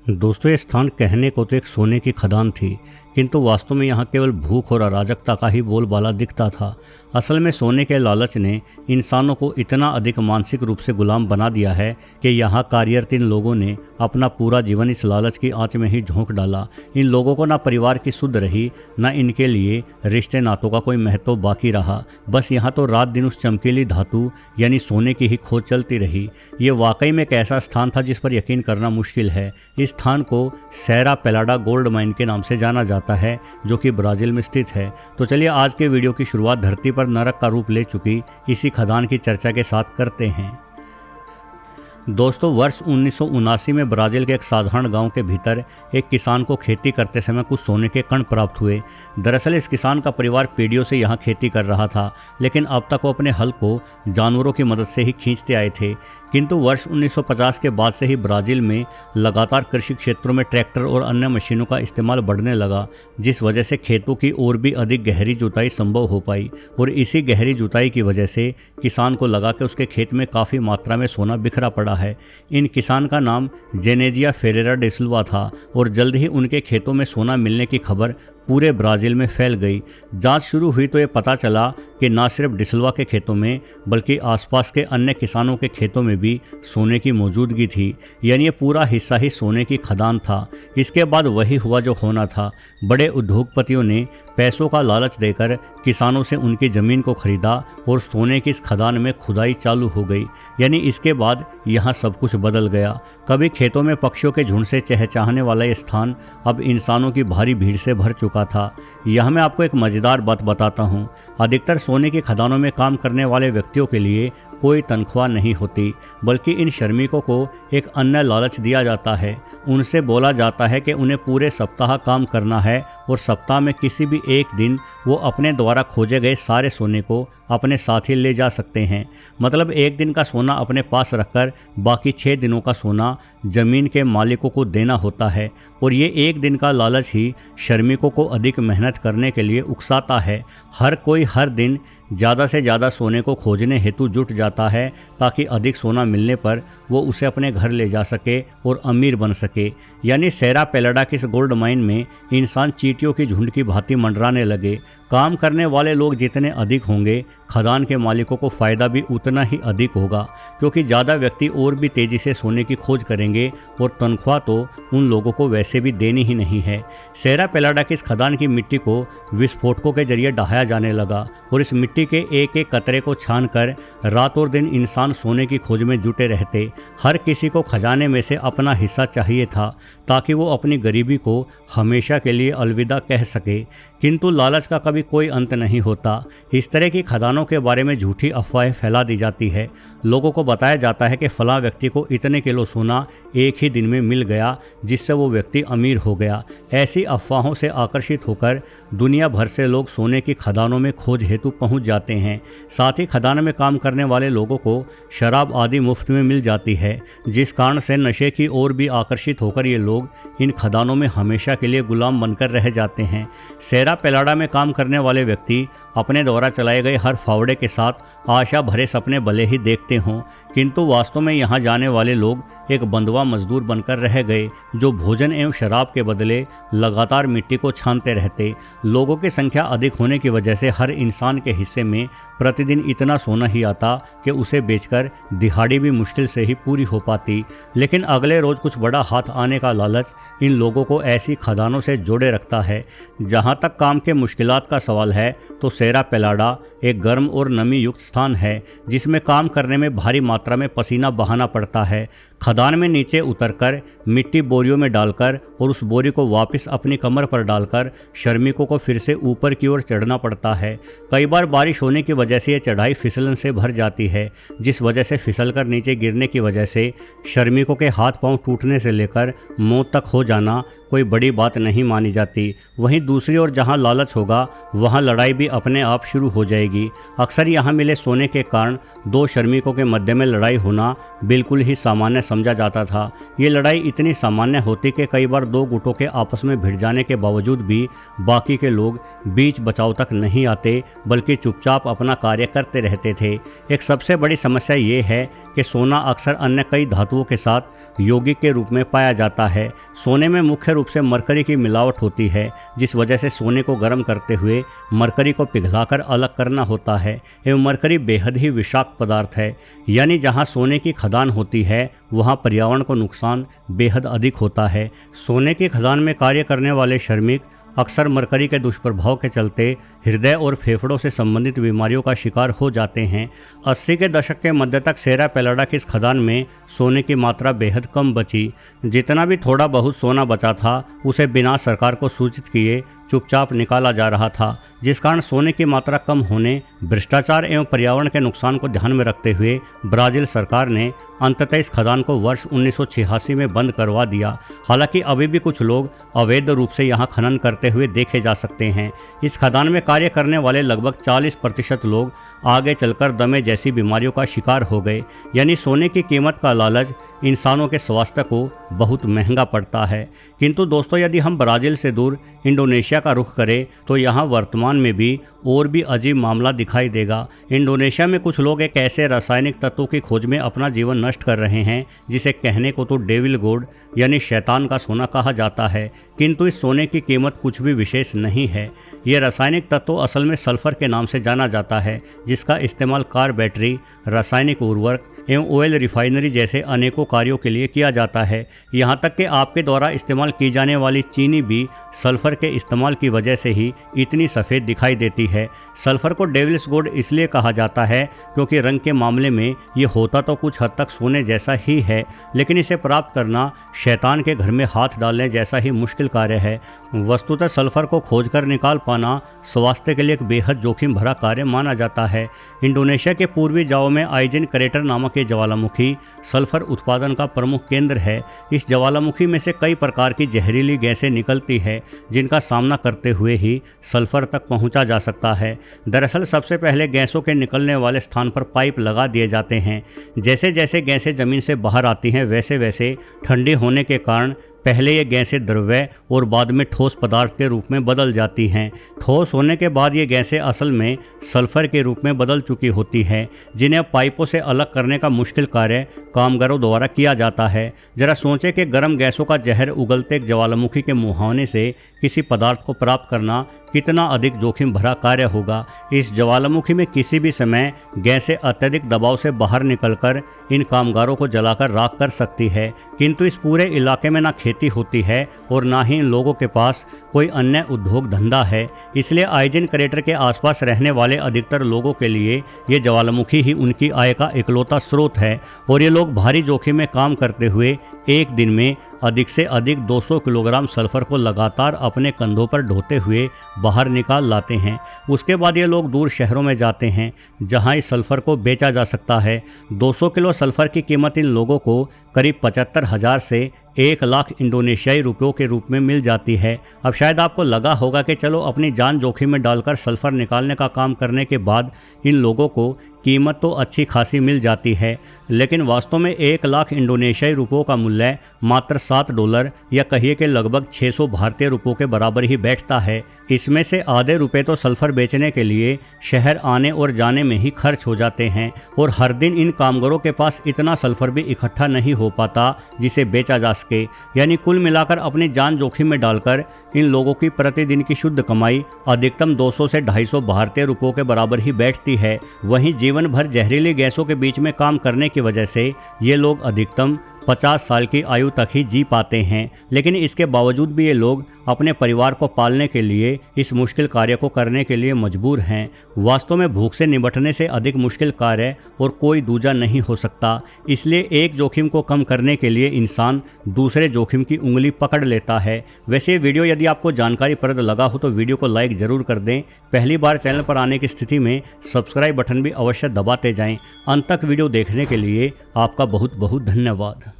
दोस्तों, ये स्थान कहने को तो एक सोने की खदान थी, किंतु वास्तव में यहाँ केवल भूख और अराजकता का ही बोलबाला दिखता था। असल में सोने के लालच ने इंसानों को इतना अधिक मानसिक रूप से गुलाम बना दिया है कि यहाँ कार्यरत इन लोगों ने अपना पूरा जीवन इस लालच की आंच में ही झोंक डाला। इन लोगों को ना परिवार की सुध रही, ना इनके लिए रिश्ते नातों का कोई महत्व बाकी रहा। बस यहाँ तो रात दिन उस चमकीली धातु यानी सोने की ही खोज चलती रही। ये वाकई में एक ऐसा स्थान था जिस पर यकीन करना मुश्किल है। इस स्थान को सेरा पेलाडा गोल्ड माइन के नाम से जाना जाता है, जो कि ब्राज़ील में स्थित है। तो चलिए आज के वीडियो की शुरुआत धरती पर नरक का रूप ले चुकी इसी खदान की चर्चा के साथ करते हैं। दोस्तों, वर्ष 1979 में ब्राज़ील के एक साधारण गांव के भीतर एक किसान को खेती करते समय कुछ सोने के कण प्राप्त हुए। दरअसल इस किसान का परिवार पीढ़ियों से यहां खेती कर रहा था, लेकिन अब तक वो अपने हल को जानवरों की मदद से ही खींचते आए थे। किंतु वर्ष 1950 के बाद से ही ब्राज़ील में लगातार कृषि क्षेत्रों में ट्रैक्टर और अन्य मशीनों का इस्तेमाल बढ़ने लगा, जिस वजह से खेतों की और भी अधिक गहरी जुताई संभव हो पाई। और इसी गहरी जुताई की वजह से किसान को लगा कि उसके खेत में काफ़ी मात्रा में सोना बिखरा पड़ा है। इन किसान का नाम जेनेजिया फेरेरा डे सिल्वा था और जल्द ही उनके खेतों में सोना मिलने की खबर पूरे ब्राज़ील में फैल गई। जांच शुरू हुई तो ये पता चला कि न सिर्फ डिसिल्वा के खेतों में बल्कि आसपास के अन्य किसानों के खेतों में भी सोने की मौजूदगी थी, यानी ये पूरा हिस्सा ही सोने की खदान था। इसके बाद वही हुआ जो होना था। बड़े उद्योगपतियों ने पैसों का लालच देकर किसानों से उनकी ज़मीन को खरीदा और सोने की इस खदान में खुदाई चालू हो गई। यानी इसके बाद यहाँ सब कुछ बदल गया। कभी खेतों में पक्षियों के झुंड से चहचहाने वाला ये स्थान अब इंसानों की भारी भीड़ से भर चुका था। यह मैं आपको एक मज़ेदार बात बताता हूँ। अधिकतर सोने की खदानों में काम करने वाले व्यक्तियों के लिए कोई तनख्वाह नहीं होती, बल्कि इन श्रमिकों को एक अन्य लालच दिया जाता है। उनसे बोला जाता है कि उन्हें पूरे सप्ताह काम करना है और सप्ताह में किसी भी एक दिन वो अपने द्वारा खोजे गए सारे सोने को अपने साथ ही ले जा सकते हैं। मतलब एक दिन का सोना अपने पास रखकर बाकी 6 दिनों का सोना ज़मीन के मालिकों को देना होता है। और ये एक दिन का लालच ही श्रमिकों को अधिक मेहनत करने के लिए उकसाता है। हर कोई हर दिन ज़्यादा से ज़्यादा सोने को खोजने हेतु जुट जाता है, ताकि अधिक सोना मिलने पर वो उसे अपने घर ले जा सके और अमीर बन सके। यानी सेरा पेलाडा की इस गोल्ड माइन में इंसान चींटियों की झुंड की भांति मंडराने लगे। काम करने वाले लोग जितने अधिक होंगे, खदान के मालिकों को फ़ायदा भी उतना ही अधिक होगा, क्योंकि ज़्यादा व्यक्ति और भी तेज़ी से सोने की खोज करेंगे और तनख्वाह तो उन लोगों को वैसे भी देनी ही नहीं है। सेरा पेलाडा की इस खदान की मिट्टी को विस्फोटकों के जरिए ढहाया जाने लगा और इस मिट्टी के एक एक कतरे को छानकर रात और दिन इंसान सोने की खोज में जुटे रहते। हर किसी को खजाने में से अपना हिस्सा चाहिए था, ताकि वो अपनी गरीबी को हमेशा के लिए अलविदा कह सके। किंतु लालच का कभी कोई अंत नहीं होता। इस तरह की खदानों के बारे में झूठी अफवाहें फैला दी जाती है। लोगों को बताया जाता है कि फलां व्यक्ति को इतने किलो सोना एक ही दिन में मिल गया, जिससे वो व्यक्ति अमीर हो गया। ऐसी अफवाहों से आकर्षित होकर दुनिया भर से लोग सोने की खदानों में खोज हेतु पहुंच जाते हैं। साथ ही खदान में काम करने वाले लोगों को शराब आदि मुफ्त में मिल जाती है, जिस कारण से नशे की ओर भी आकर्षित होकर ये लोग इन खदानों में हमेशा के लिए गुलाम बनकर रह जाते हैं। सेरा पेलाडा में काम करने वाले व्यक्ति अपने द्वारा चलाए गए हर फावड़े के साथ आशा भरे सपने भले ही देखते हों, किंतु वास्तव में यहाँ जाने वाले लोग एक बंधुआ मजदूर बनकर रह गए, जो भोजन एवं शराब के बदले लगातार मिट्टी को छानते रहते। लोगों की संख्या अधिक होने की वजह से हर इंसान के हिस्से में प्रतिदिन इतना सोना ही आता कि उसे बेचकर दिहाड़ी भी मुश्किल से ही पूरी हो पाती। लेकिन अगले रोज कुछ बड़ा हाथ आने का लालच इन लोगों को ऐसी खदानों से जोड़े रखता है। जहाँ तक काम के मुश्किलात का सवाल है, तो सेरा पेलाडा एक गर्म और नमी युक्त स्थान है, जिसमें काम करने में भारी मात्रा में पसीना बहाना पड़ता है। खदान में नीचे उतरकर मिट्टी बोरियों में डालकर और उस बोरी को वापस अपनी कमर पर डालकर श्रमिकों को फिर से ऊपर की ओर चढ़ना पड़ता है। कई बार बारिश होने की वजह से यह चढ़ाई फिसलन से भर जाती है, जिस वजह से फिसलकर नीचे गिरने की वजह से श्रमिकों के हाथ पांव टूटने से लेकर मौत तक हो जाना कोई बड़ी बात नहीं मानी जाती। वहीं दूसरी ओर जहां लालच होगा, वहां लड़ाई भी अपने आप शुरू हो जाएगी। अक्सर यहां मिले सोने के कारण 2 श्रमिकों के मध्य में लड़ाई होना बिल्कुल ही सामान्य समझा जाता था। ये लड़ाई इतनी सामान्य होती कि कई बार 2 गुटों के आपस में भिड़ जाने के बावजूद भी बाकी के लोग बीच बचाव तक नहीं आते, बल्कि चुपचाप चुपचाप अपना कार्य करते रहते थे। एक सबसे बड़ी समस्या ये है कि सोना अक्सर अन्य कई धातुओं के साथ यौगिक के रूप में पाया जाता है। सोने में मुख्य रूप से मरकरी की मिलावट होती है, जिस वजह से सोने को गर्म करते हुए मरकरी को पिघलाकर अलग करना होता है। एवं मरकरी बेहद ही विषाक्त पदार्थ है, यानी जहाँ सोने की खदान होती है वहाँ पर्यावरण को नुकसान बेहद अधिक होता है। सोने की खदान में कार्य करने वाले श्रमिक अक्सर मरकरी के दुष्प्रभाव के चलते हृदय और फेफड़ों से संबंधित बीमारियों का शिकार हो जाते हैं। 80 के दशक के मध्य तक सेरा पेलाडा की इस खदान में सोने की मात्रा बेहद कम बची। जितना भी थोड़ा बहुत सोना बचा था उसे बिना सरकार को सूचित किए चुपचाप निकाला जा रहा था, जिस कारण सोने की मात्रा कम होने, भ्रष्टाचार एवं पर्यावरण के नुकसान को ध्यान में रखते हुए ब्राज़ील सरकार ने अंततः इस खदान को वर्ष 1986 में बंद करवा दिया। हालांकि अभी भी कुछ लोग अवैध रूप से यहाँ खनन करते हुए देखे जा सकते हैं। इस खदान में कार्य करने वाले लगभग 40% लोग आगे चलकर दमे जैसी बीमारियों का शिकार हो गए। यानी सोने की कीमत का लालच इंसानों के स्वास्थ्य को बहुत महंगा पड़ता है। किंतु दोस्तों, यदि हम ब्राज़ील से दूर इंडोनेशिया का रुख करें तो यहाँ वर्तमान में भी और भी अजीब मामला दिखाई देगा। इंडोनेशिया में कुछ लोग एक ऐसे रासायनिक तत्वों की खोज में अपना जीवन नष्ट कर रहे हैं जिसे कहने को तो डेविल गोल्ड यानी शैतान का सोना कहा जाता है, किंतु इस सोने की कीमत कुछ भी विशेष नहीं है। ये रासायनिक तत्व असल में सल्फर के नाम से जाना जाता है, जिसका इस्तेमाल कार बैटरी, रासायनिक उर्वरक एवं ऑयल रिफाइनरी जैसे अनेकों कार्यों के लिए किया जाता है। यहाँ तक कि आपके द्वारा इस्तेमाल की जाने वाली चीनी भी सल्फर के इस्तेमाल की वजह से ही इतनी सफ़ेद दिखाई देती है। सल्फर को डेविल्स गोल्ड इसलिए कहा जाता है क्योंकि रंग के मामले में ये होता तो कुछ हद तक सोने जैसा ही है, लेकिन इसे प्राप्त करना शैतान के घर में हाथ डालने जैसा ही मुश्किल कार्य है। वस्तुतः सल्फर को खोजकर निकाल पाना स्वास्थ्य के लिए एक बेहद जोखिम भरा कार्य माना जाता है। इंडोनेशिया के पूर्वी जाओ में आइजन क्रेटर नामक ये ज्वालामुखी सल्फर उत्पादन का प्रमुख केंद्र है। इस ज्वालामुखी में से कई प्रकार की जहरीली गैसें निकलती है, जिनका सामना करते हुए ही सल्फर तक पहुंचा जा सकता है। दरअसल सबसे पहले गैसों के निकलने वाले स्थान पर पाइप लगा दिए जाते हैं। जैसे जैसे गैसें जमीन से बाहर आती हैं वैसे वैसे ठंडी होने के कारण पहले ये गैसें द्रव्य और बाद में ठोस पदार्थ के रूप में बदल जाती हैं। ठोस होने के बाद ये गैसें असल में सल्फर के रूप में बदल चुकी होती हैं, जिन्हें पाइपों से अलग करने का मुश्किल कार्य कामगारों द्वारा किया जाता है। जरा सोचें कि गर्म गैसों का जहर उगलते एक ज्वालामुखी के मुहाने से किसी पदार्थ को प्राप्त करना कितना अधिक जोखिम भरा कार्य होगा। इस ज्वालामुखी में किसी भी समय गैसें अत्यधिक दबाव से बाहर निकलकर इन कामगारों को जलाकर राख कर सकती है, किंतु इस पूरे इलाके में ना खेती होती है और ना ही इन लोगों के पास कोई अन्य उद्योग धंधा है। इसलिए आइजन क्रेटर के आसपास रहने वाले अधिकतर लोगों के लिए ये ज्वालामुखी ही उनकी आय का इकलौता स्रोत है और ये लोग भारी जोखिम में काम करते हुए एक दिन में अधिक से अधिक 200 किलोग्राम सल्फर को लगातार अपने कंधों पर ढोते हुए बाहर निकाल लाते हैं। उसके बाद ये लोग दूर शहरों में जाते हैं जहां इस सल्फर को बेचा जा सकता है। 200 किलो सल्फर की कीमत इन लोगों को करीब 75,000 से 1 लाख इंडोनेशियाई रुपयों के रूप में मिल जाती है। अब शायद आपको लगा होगा कि चलो अपनी जान जोखिम में डालकर सल्फर निकालने का काम करने के बाद इन लोगों को कीमत तो अच्छी खासी मिल जाती है, लेकिन वास्तव में 1 लाख इंडोनेशियाई रुपयों का मूल्य मात्र $7 या कहिए कि लगभग 600 भारतीय रुपयों के बराबर ही बैठता है। इसमें से आधे रुपए तो सल्फर बेचने के लिए शहर आने और जाने में ही खर्च हो जाते हैं और हर दिन इन कामगारों के पास इतना सल्फर भी इकट्ठा नहीं हो पाता जिसे बेचा जा सके। यानी कुल मिलाकर अपनी जान जोखिम में डालकर इन लोगों की प्रतिदिन की शुद्ध कमाई अधिकतम 200 से 250 भारतीय रुपयों के बराबर ही बैठती है। वहीं जीवन भर जहरीली गैसों के बीच में काम करने की वजह से ये लोग अधिकतम 50 साल की आयु तक ही जी पाते हैं, लेकिन इसके बावजूद भी ये लोग अपने परिवार को पालने के लिए इस मुश्किल कार्य को करने के लिए मजबूर हैं। वास्तव में भूख से निपटने से अधिक मुश्किल कार्य और कोई दूजा नहीं हो सकता। इसलिए एक जोखिम को कम करने के लिए इंसान दूसरे जोखिम की उंगली पकड़ लेता है। वैसे ये वीडियो यदि आपको जानकारीप्रद लगा हो तो वीडियो को लाइक ज़रूर कर दें। पहली बार चैनल पर आने की स्थिति में सब्सक्राइब बटन भी अवश्य दबाते जाएं। अंत तक वीडियो देखने के लिए आपका बहुत बहुत धन्यवाद।